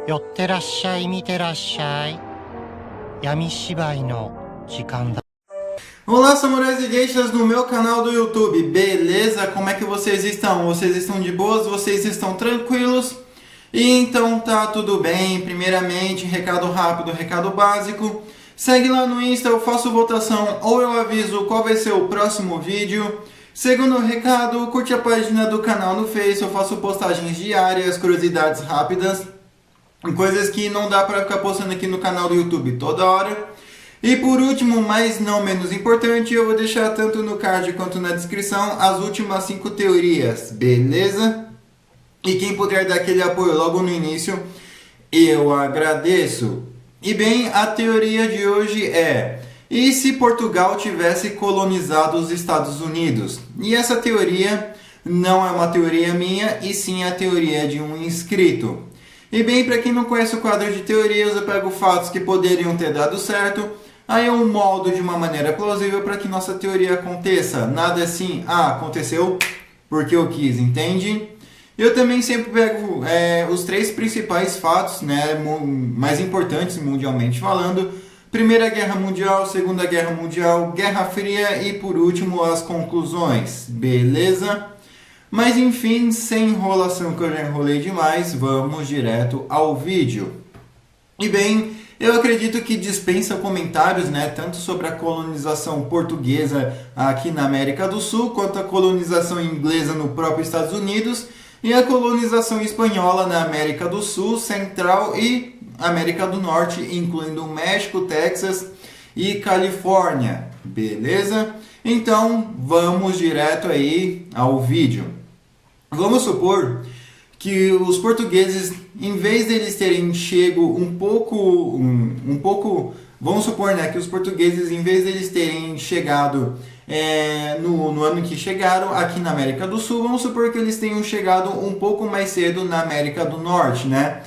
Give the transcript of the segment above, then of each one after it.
寄ってらっしゃい、見てらっしゃい。闇芝居の時間だ。 Olá, samurais e geishas no meu canal do YouTube, beleza? Como é que vocês estão? Vocês estão de boas? Vocês estão tranquilos? E então tá tudo bem. Primeiramente, recado rápido, recado básico. Segue lá no Insta, eu faço votação ou eu aviso qual vai ser o próximo vídeo. Segundo recado, curte a página do canal no Face, eu faço postagens diárias, curiosidades rápidas, coisas que não dá pra ficar postando aqui no canal do YouTube toda hora. E por último, mas não menos importante, eu vou deixar tanto no card quanto na descrição as últimas 5 teorias, beleza? E quem puder dar aquele apoio logo no início, eu agradeço. E bem, a teoria de hoje é: e se Portugal tivesse colonizado os Estados Unidos? E essa teoria não é uma teoria minha, e sim a teoria de um inscrito. E bem, para quem não conhece o quadro de teorias, eu pego fatos que poderiam ter dado certo, aí eu moldo de uma maneira plausível para que nossa teoria aconteça. Nada assim, aconteceu porque eu quis, entende? Eu também sempre pego os 3 principais fatos, né, mais importantes mundialmente falando: Primeira Guerra Mundial, Segunda Guerra Mundial, Guerra Fria e por último as conclusões, beleza? Mas enfim, sem enrolação, que eu já enrolei demais, vamos direto ao vídeo. E bem, eu acredito que dispensa comentários, né, tanto sobre a colonização portuguesa aqui na América do Sul, quanto a colonização inglesa no próprio Estados Unidos e a colonização espanhola na América do Sul, Central e América do Norte, incluindo México, Texas e Califórnia, beleza? Então, vamos direto aí ao vídeo. Vamos supor que os portugueses, em vez deles terem chego vamos supor, né, que os portugueses, em vez deles terem chegado no ano que chegaram aqui na América do Sul, vamos supor que eles tenham chegado um pouco mais cedo na América do Norte, né?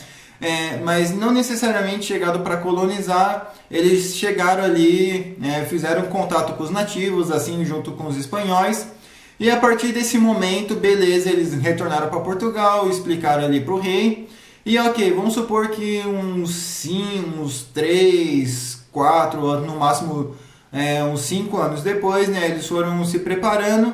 Mas não necessariamente chegado para colonizar. Eles chegaram ali, fizeram contato com os nativos, assim, junto com os espanhóis. E a partir desse momento, beleza, eles retornaram para Portugal, explicaram ali para o rei. E ok, vamos supor que uns 3, 4, no máximo uns 5 anos depois, né, eles foram se preparando.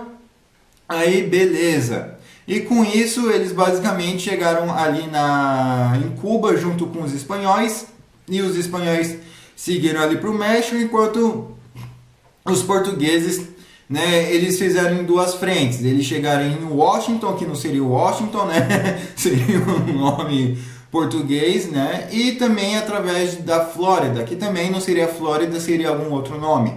Aí beleza. E com isso eles basicamente chegaram ali em Cuba junto com os espanhóis. E os espanhóis seguiram ali para o México, enquanto os portugueses, né, eles fizeram em 2 frentes. Eles chegaram em Washington, que não seria Washington, né? Seria um nome português, né? E também através da Flórida, que também não seria Flórida, seria algum outro nome.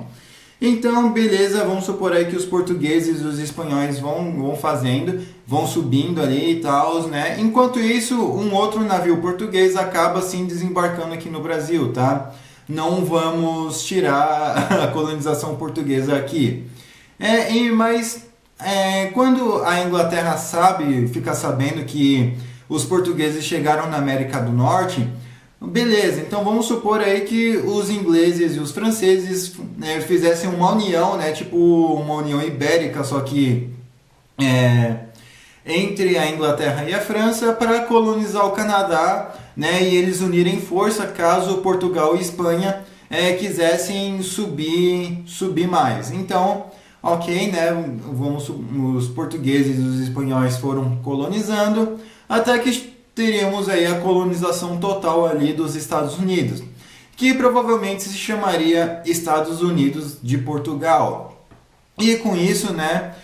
Então, beleza, vamos supor aí que os portugueses e os espanhóis vão subindo ali e tal, né? Enquanto isso, um outro navio português acaba assim desembarcando aqui no Brasil, tá? Não vamos tirar a colonização portuguesa aqui. Mas quando a Inglaterra fica sabendo que os portugueses chegaram na América do Norte, beleza, então vamos supor aí que os ingleses e os franceses fizessem uma união, né, tipo uma união ibérica, só que entre a Inglaterra e a França, para colonizar o Canadá, né, e eles unirem força caso Portugal e Espanha quisessem subir mais. Então, ok, né, os portugueses e os espanhóis foram colonizando, até que teríamos aí a colonização total ali dos Estados Unidos, que provavelmente se chamaria Estados Unidos de Portugal. E com isso, né,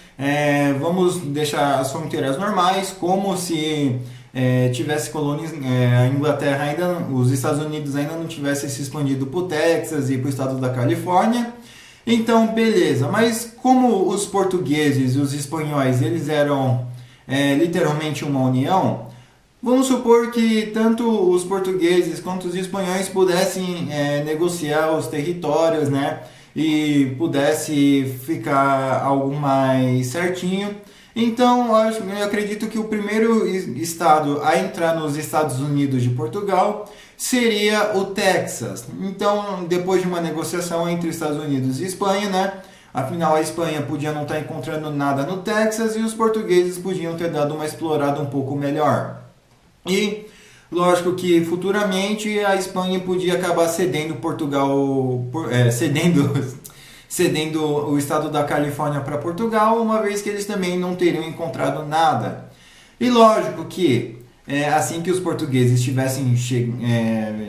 vamos deixar as fronteiras normais, como se tivesse a Inglaterra os Estados Unidos ainda não tivesse se expandido para o Texas e para o estado da Califórnia. Então, beleza, mas como os portugueses e os espanhóis, eles eram literalmente uma união, vamos supor que tanto os portugueses quanto os espanhóis pudessem negociar os territórios, né, e pudesse ficar algo mais certinho. Então, eu acredito que o primeiro estado a entrar nos Estados Unidos de Portugal seria o Texas. Então, depois de uma negociação entre Estados Unidos e Espanha, né? Afinal, a Espanha podia não estar encontrando nada no Texas e os portugueses podiam ter dado uma explorada um pouco melhor. E Lógico que futuramente a Espanha podia acabar cedendo Portugal, cedendo o estado da Califórnia para Portugal, uma vez que eles também não teriam encontrado nada. E lógico que assim que os portugueses tivessem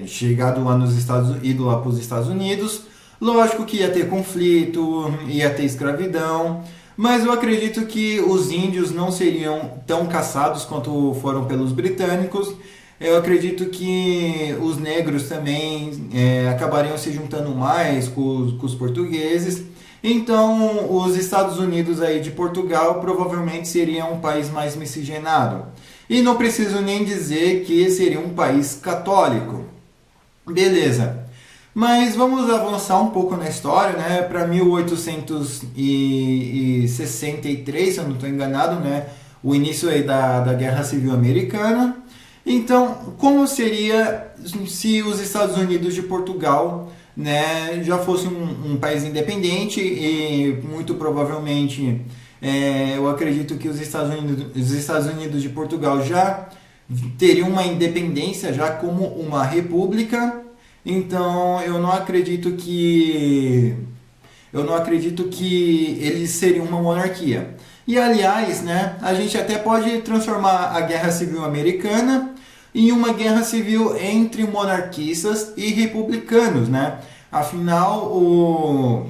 chegado lá nos ido lá para os Estados Unidos, lógico que ia ter conflito, ia ter escravidão, mas eu acredito que os índios não seriam tão caçados quanto foram pelos britânicos. Eu acredito que os negros também acabariam se juntando mais com os portugueses. Então, os Estados Unidos aí de Portugal provavelmente seria um país mais miscigenado. E não preciso nem dizer que seria um país católico. Beleza. Mas vamos avançar um pouco na história, né? Para 1863, se eu não estou enganado, né? O início aí da Guerra Civil Americana. Então, como seria se os Estados Unidos de Portugal, né, já fosse um país independente e muito provavelmente eu acredito que os Estados Unidos de Portugal já teriam uma independência já como uma república. Então eu não acredito que eles seriam uma monarquia. E aliás, né, a gente até pode transformar a Guerra Civil Americana em uma guerra civil entre monarquistas e republicanos, né? Afinal,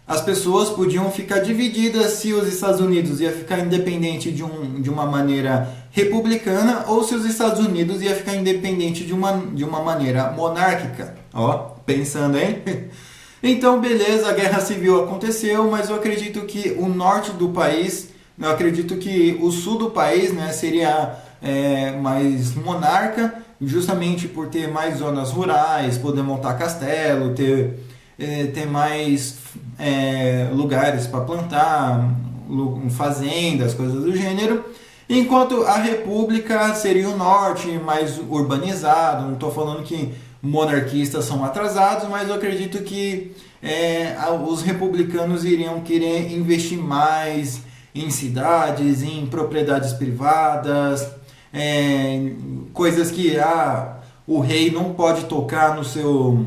as pessoas podiam ficar divididas se os Estados Unidos ia ficar independente de uma maneira republicana ou se os Estados Unidos ia ficar independente de uma maneira monárquica. Ó, pensando, hein? Então, beleza, a Guerra Civil aconteceu, mas eu acredito que o norte do país, eu acredito que o sul do país, né, seria mais monarca, justamente por ter mais zonas rurais, poder montar castelo, ter mais lugares para plantar, fazendas, coisas do gênero. Enquanto a república seria o norte, mais urbanizado. Não estou falando que monarquistas são atrasados, mas eu acredito que os republicanos iriam querer investir mais em cidades, em propriedades privadas, coisas que o rei não pode tocar no seu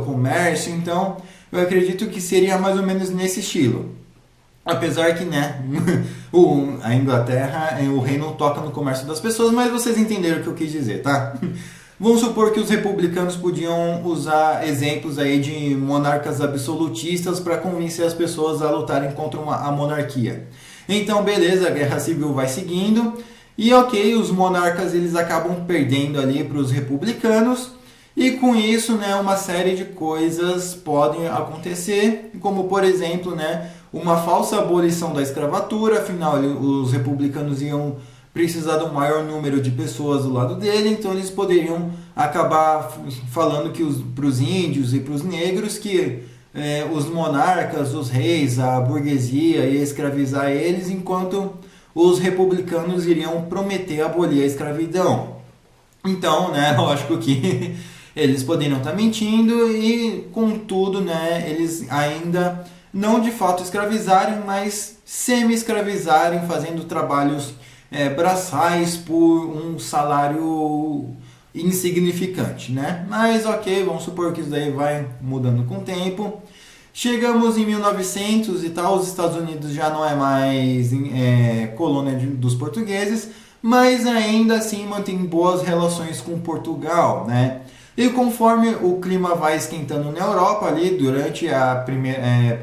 comércio. Então eu acredito que seria mais ou menos nesse estilo. Apesar que, né, a Inglaterra, o rei não toca no comércio das pessoas, mas vocês entenderam o que eu quis dizer, tá? Vamos supor que os republicanos podiam usar exemplos aí de monarcas absolutistas para convencer as pessoas a lutarem contra a monarquia. Então, beleza, a guerra civil vai seguindo e ok, os monarcas eles acabam perdendo ali para os republicanos e com isso, né, uma série de coisas podem acontecer, como por exemplo, né, uma falsa abolição da escravatura. Afinal os republicanos iam precisar de um maior número de pessoas do lado dele, então eles poderiam acabar falando que para os índios e para os negros que os monarcas, os reis, a burguesia ia escravizar eles, enquanto os republicanos iriam prometer abolir a escravidão. Então, né, lógico que eles poderiam estar mentindo e, contudo, né, eles ainda não de fato escravizarem, mas semi-escravizarem, fazendo trabalhos braçais por um salário insignificante, né? Mas ok, vamos supor que isso daí vai mudando com o tempo. Chegamos em 1900 e tal, os Estados Unidos já não é mais colônia dos portugueses, mas ainda assim mantém boas relações com Portugal, né? E conforme o clima vai esquentando na Europa ali durante a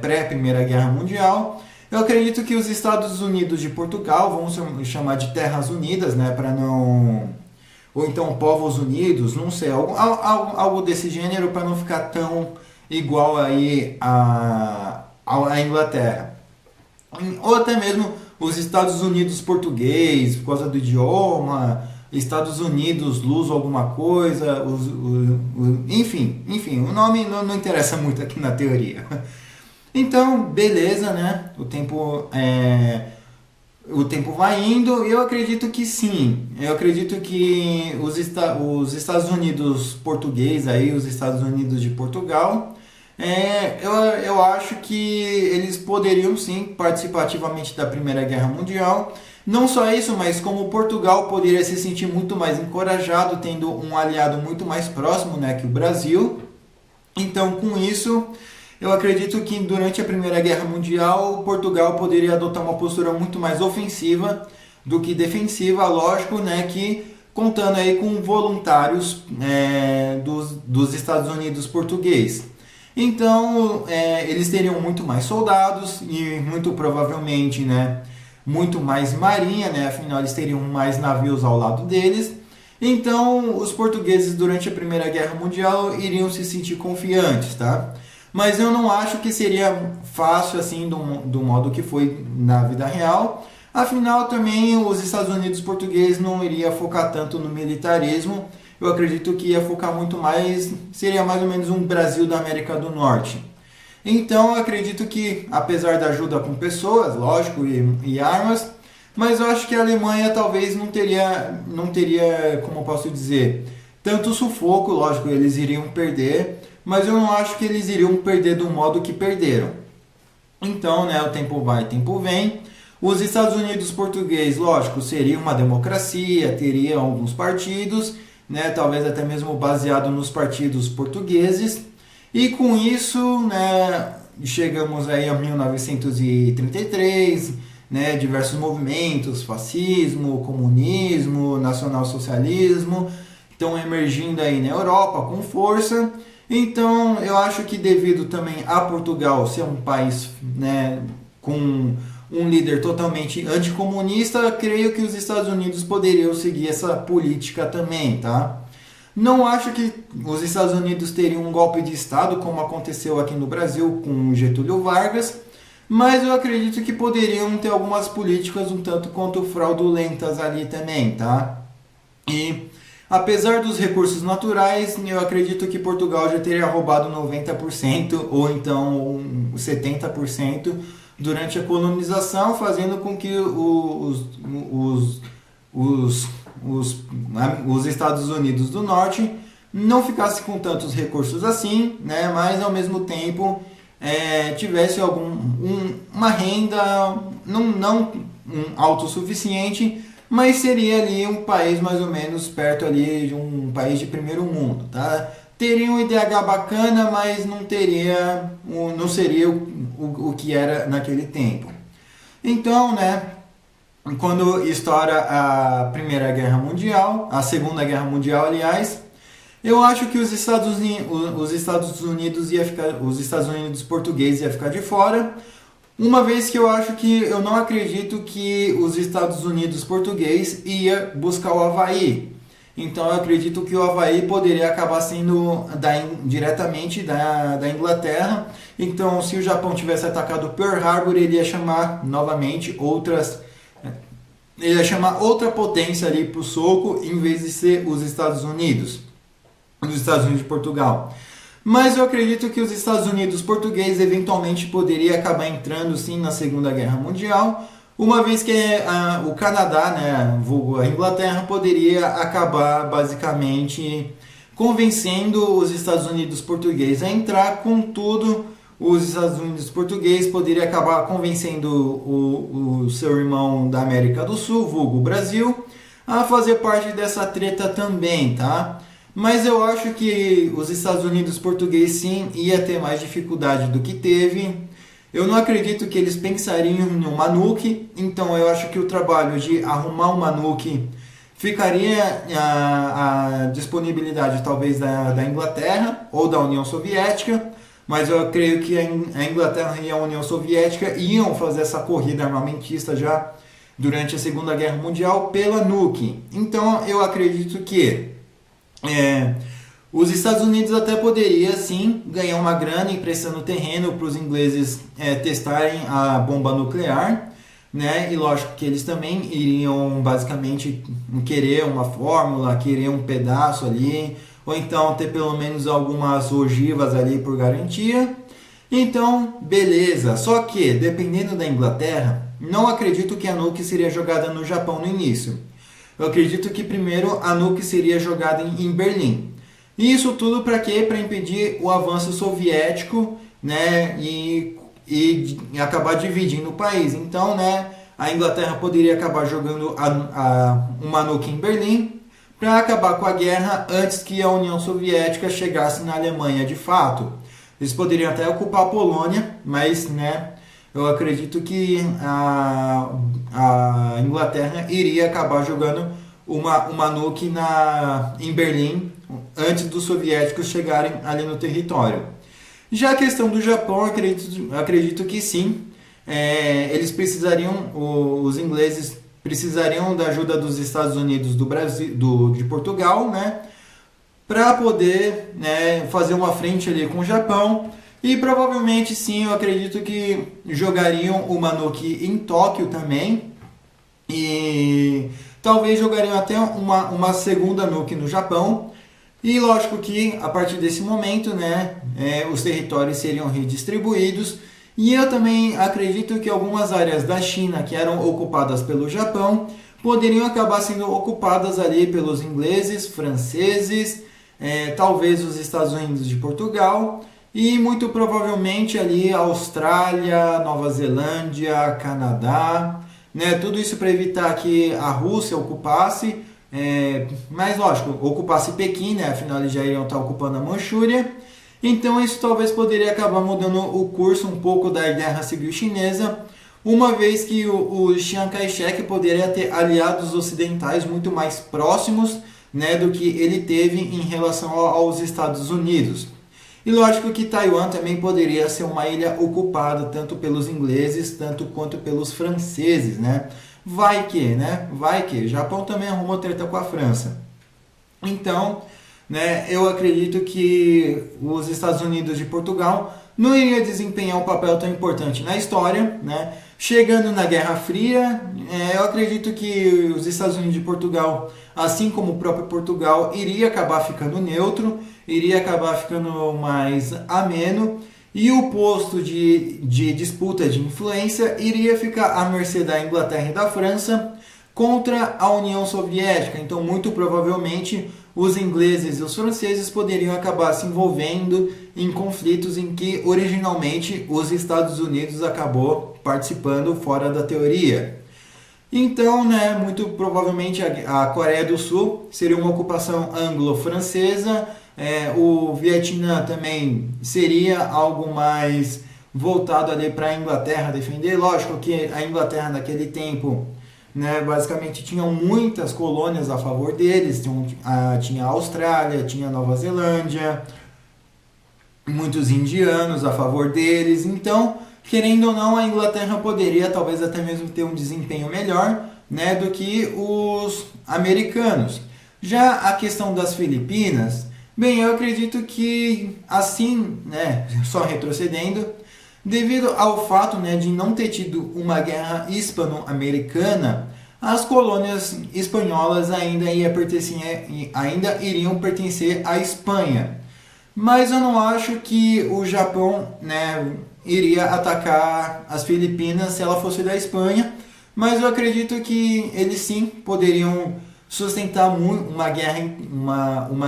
pré-Primeira Guerra Mundial, eu acredito que os Estados Unidos de Portugal, vamos chamar de Terras Unidas, né, para não, ou então Povos Unidos, não sei, algo desse gênero, para não ficar tão igual aí a Inglaterra. Ou até mesmo os Estados Unidos português, por causa do idioma, Estados Unidos luso alguma coisa, enfim, o nome não interessa muito aqui na teoria. Então, beleza, né? O tempo vai indo e eu acredito que sim. Eu acredito que os Estados Unidos português, aí, os Estados Unidos de Portugal, eu acho que eles poderiam sim participar ativamente da Primeira Guerra Mundial, Não só isso, mas como Portugal poderia se sentir muito mais encorajado, tendo um aliado muito mais próximo, né, que o Brasil. Então, com isso, eu acredito que durante a Primeira Guerra Mundial, Portugal poderia adotar uma postura muito mais ofensiva do que defensiva, lógico, né, que contando aí com voluntários dos Estados Unidos português. Então, eles teriam muito mais soldados e muito provavelmente, né, muito mais marinha, né, afinal eles teriam mais navios ao lado deles. Então, os portugueses durante a Primeira Guerra Mundial iriam se sentir confiantes, tá? Mas eu não acho que seria fácil assim do modo que foi na vida real. Afinal, também os Estados Unidos portugueses não iria focar tanto no militarismo. Eu acredito que ia focar muito mais, seria mais ou menos um Brasil da América do Norte. Então, eu acredito que, apesar da ajuda com pessoas, lógico, e armas, mas eu acho que a Alemanha talvez não teria, como eu posso dizer, tanto sufoco, lógico, eles iriam perder, mas eu não acho que eles iriam perder do modo que perderam. Então, né, o tempo vai, o tempo vem. Os Estados Unidos portugueses, lógico, seria uma democracia, teria alguns partidos, né, talvez até mesmo baseado nos partidos portugueses. E com isso, né, chegamos aí a 1933, né, diversos movimentos, fascismo, comunismo, nacionalsocialismo, estão emergindo aí na Europa com força. Então, eu acho que devido também a Portugal ser um país, né, com um líder totalmente anticomunista, creio que os Estados Unidos poderiam seguir essa política também, tá? Não acho que os Estados Unidos teriam um golpe de Estado, como aconteceu aqui no Brasil com Getúlio Vargas, mas eu acredito que poderiam ter algumas políticas um tanto quanto fraudulentas ali também, tá? E apesar dos recursos naturais, eu acredito que Portugal já teria roubado 90% ou então 70% durante a colonização, fazendo com que os Estados Unidos do Norte não ficassem com tantos recursos assim, né? Mas ao mesmo tempo tivesse uma renda não autossuficiente, mas seria ali um país mais ou menos perto ali de um país de primeiro mundo, tá? Teria um IDH bacana, mas não seria o que era naquele tempo. Então, né, quando estoura a Primeira Guerra Mundial, a Segunda Guerra Mundial, aliás, eu acho que os Estados Unidos portugueses ia ficar de fora, uma vez que eu não acredito que os Estados Unidos portugueses ia buscar o Havaí. Então eu acredito que o Havaí poderia acabar sendo diretamente da Inglaterra. Então, se o Japão tivesse atacado Pearl Harbor, ele ia chamar novamente outra potência ali para o soco, em vez de ser os Estados Unidos de Portugal. Mas eu acredito que os Estados Unidos portugueses eventualmente poderia acabar entrando sim na Segunda Guerra Mundial, uma vez que o Canadá, né, vulgo a Inglaterra, poderia acabar basicamente convencendo os Estados Unidos portugueses a entrar. Contudo, os Estados Unidos portugueses poderiam acabar convencendo o seu irmão da América do Sul, vulgo Brasil, a fazer parte dessa treta também, tá? Mas eu acho que os Estados Unidos portugueses sim ia ter mais dificuldade do que teve. Eu não acredito que eles pensariam em uma nuke, então eu acho que o trabalho de arrumar uma nuke ficaria à disponibilidade talvez da Inglaterra ou da União Soviética, mas eu creio que a Inglaterra e a União Soviética iam fazer essa corrida armamentista já durante a Segunda Guerra Mundial pela nuke. Então eu acredito que os Estados Unidos até poderia sim ganhar uma grana emprestando terreno para os ingleses testarem a bomba nuclear, né? E lógico que eles também iriam basicamente querer uma fórmula, querer um pedaço ali, ou então ter pelo menos algumas ogivas ali por garantia. Então, beleza. Só que, dependendo da Inglaterra, não acredito que a nuke seria jogada no Japão no início. Eu acredito que primeiro a nuke seria jogada em Berlim. E isso tudo para quê? Para impedir o avanço soviético, né? E acabar dividindo o país. Então, né, a Inglaterra poderia acabar jogando uma nuke em Berlim para acabar com a guerra antes que a União Soviética chegasse na Alemanha de fato. Eles poderiam até ocupar a Polônia, mas né, eu acredito que a Inglaterra iria acabar jogando uma nuke em Berlim antes dos soviéticos chegarem ali no território. Já a questão do Japão, acredito que sim, eles precisariam, os ingleses precisariam da ajuda dos Estados Unidos, do Brasil, de Portugal, né, para poder, né, fazer uma frente ali com o Japão. E provavelmente sim, eu acredito que jogariam uma nuke em Tóquio também. E talvez jogariam até uma segunda nuke no Japão. E lógico que a partir desse momento, né, os territórios seriam redistribuídos. E eu também acredito que algumas áreas da China que eram ocupadas pelo Japão poderiam acabar sendo ocupadas ali pelos ingleses, franceses, talvez os Estados Unidos de Portugal e muito provavelmente ali Austrália, Nova Zelândia, Canadá, né? Tudo isso para evitar que a Rússia ocupasse, mas lógico, ocupasse Pequim, né? Afinal eles já iriam estar ocupando a Manchúria. Então isso talvez poderia acabar mudando o curso um pouco da Guerra Civil Chinesa, uma vez que o Chiang Kai-shek poderia ter aliados ocidentais muito mais próximos, né, do que ele teve em relação aos Estados Unidos. E lógico que Taiwan também poderia ser uma ilha ocupada tanto pelos ingleses, tanto quanto pelos franceses, né? Vai que, né? Vai que. Japão também arrumou treta com a França. Então, né, eu acredito que os Estados Unidos de Portugal não iria desempenhar um papel tão importante na história, né? Chegando na Guerra Fria, eu acredito que os Estados Unidos de Portugal, assim como o próprio Portugal, iria acabar ficando neutro, iria acabar ficando mais ameno, e o posto de disputa de influência iria ficar à mercê da Inglaterra e da França contra a União Soviética. Então, muito provavelmente, os ingleses e os franceses poderiam acabar se envolvendo em conflitos em que originalmente os Estados Unidos acabou participando fora da teoria. Então, né, muito provavelmente a Coreia do Sul seria uma ocupação anglo-francesa, o Vietnã também seria algo mais voltado ali para a Inglaterra defender. Lógico que a Inglaterra naquele tempo, né, basicamente tinham muitas colônias a favor deles, tinha a Austrália, tinha a Nova Zelândia, muitos indianos a favor deles, então, querendo ou não, a Inglaterra poderia talvez até mesmo ter um desempenho melhor, né, do que os americanos. Já a questão das Filipinas, bem, eu acredito que assim, né, só retrocedendo, devido ao fato, né, de não ter tido uma guerra hispano-americana, as colônias espanholas ainda iriam pertencer à Espanha. Mas eu não acho que o Japão, né, iria atacar as Filipinas se ela fosse da Espanha, mas eu acredito que eles sim poderiam sustentar uma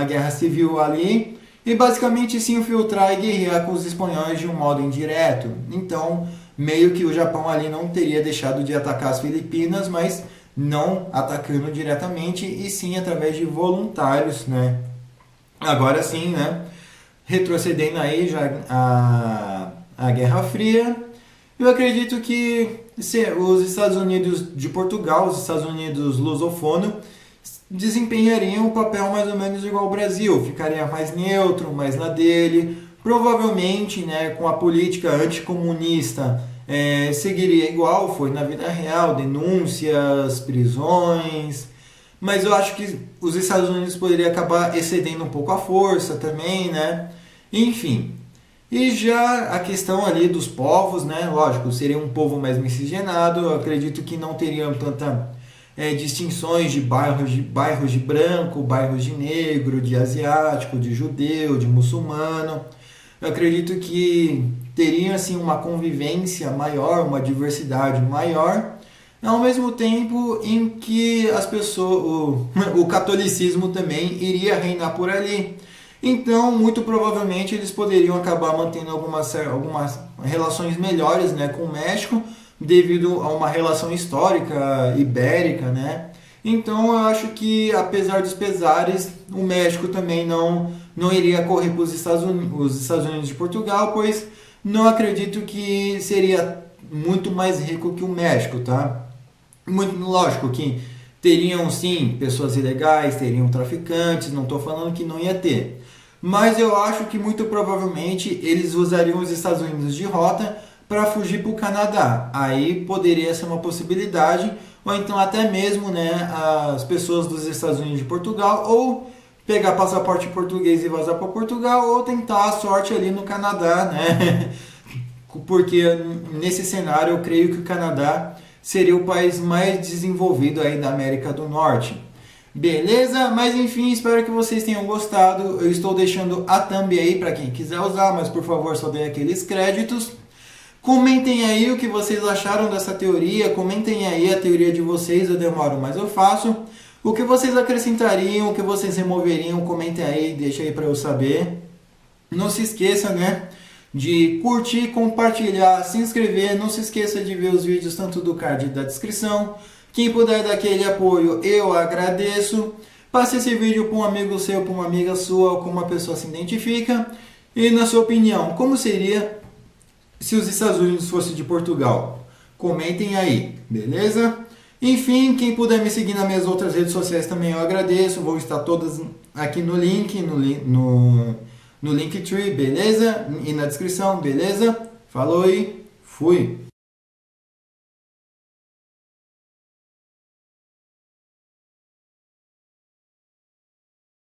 guerra civil ali, e basicamente se infiltrar e guerrear com os espanhóis de um modo indireto. Então, meio que o Japão ali não teria deixado de atacar as Filipinas, mas não atacando diretamente, e sim através de voluntários, né? Agora sim, né? Retrocedendo aí já a Guerra Fria, eu acredito que os Estados Unidos de Portugal, os Estados Unidos lusofono, desempenhariam um papel mais ou menos igual ao Brasil, ficaria mais neutro, mais na dele, provavelmente, né, com a política anticomunista, seguiria igual foi na vida real, denúncias, prisões, mas eu acho que os Estados Unidos poderiam acabar excedendo um pouco a força também, né, enfim. E já a questão ali dos povos, né, lógico, seria um povo mais miscigenado, eu acredito que não teriam tanta distinções de bairros de branco, bairros de negro, de asiático, de judeu, de muçulmano. Eu acredito que teria assim uma convivência maior, uma diversidade maior, ao mesmo tempo em que as pessoas, o catolicismo também iria reinar por ali. Então, muito provavelmente, eles poderiam acabar mantendo algumas relações melhores, né, com o México, devido a uma relação histórica ibérica, né? Então, eu acho que, apesar dos pesares, o México também não iria correr para os Estados Unidos de Portugal, pois não acredito que seria muito mais rico que o México, tá? Muito lógico que teriam sim pessoas ilegais, teriam traficantes, não estou falando que não ia ter. Mas eu acho que muito provavelmente eles usariam os Estados Unidos de rota para fugir para o Canadá. Aí poderia ser uma possibilidade, ou então até mesmo, né, as pessoas dos Estados Unidos de Portugal, ou pegar passaporte português e vazar para Portugal, ou tentar a sorte ali no Canadá, né? Porque nesse cenário eu creio que o Canadá seria o país mais desenvolvido aí da América do Norte. Beleza? Mas enfim, espero que vocês tenham gostado. Eu estou deixando a thumb aí para quem quiser usar, mas por favor só dê aqueles créditos. Comentem aí o que vocês acharam dessa teoria, comentem aí a teoria de vocês, eu demoro, mas eu faço. O que vocês acrescentariam, o que vocês removeriam, comentem aí, deixa aí para eu saber. Não se esqueça, né, de curtir, compartilhar, se inscrever, não se esqueça de ver os vídeos tanto do card da descrição. Quem puder dar aquele apoio, eu agradeço. Passe esse vídeo para um amigo seu, para uma amiga sua, ou como uma pessoa se identifica. E na sua opinião, como seria se os Estados Unidos fossem de Portugal? Comentem aí, beleza? Enfim, quem puder me seguir nas minhas outras redes sociais também eu agradeço. Vou estar todas aqui no link, no Linktree, beleza? E na descrição, beleza? Falou e fui!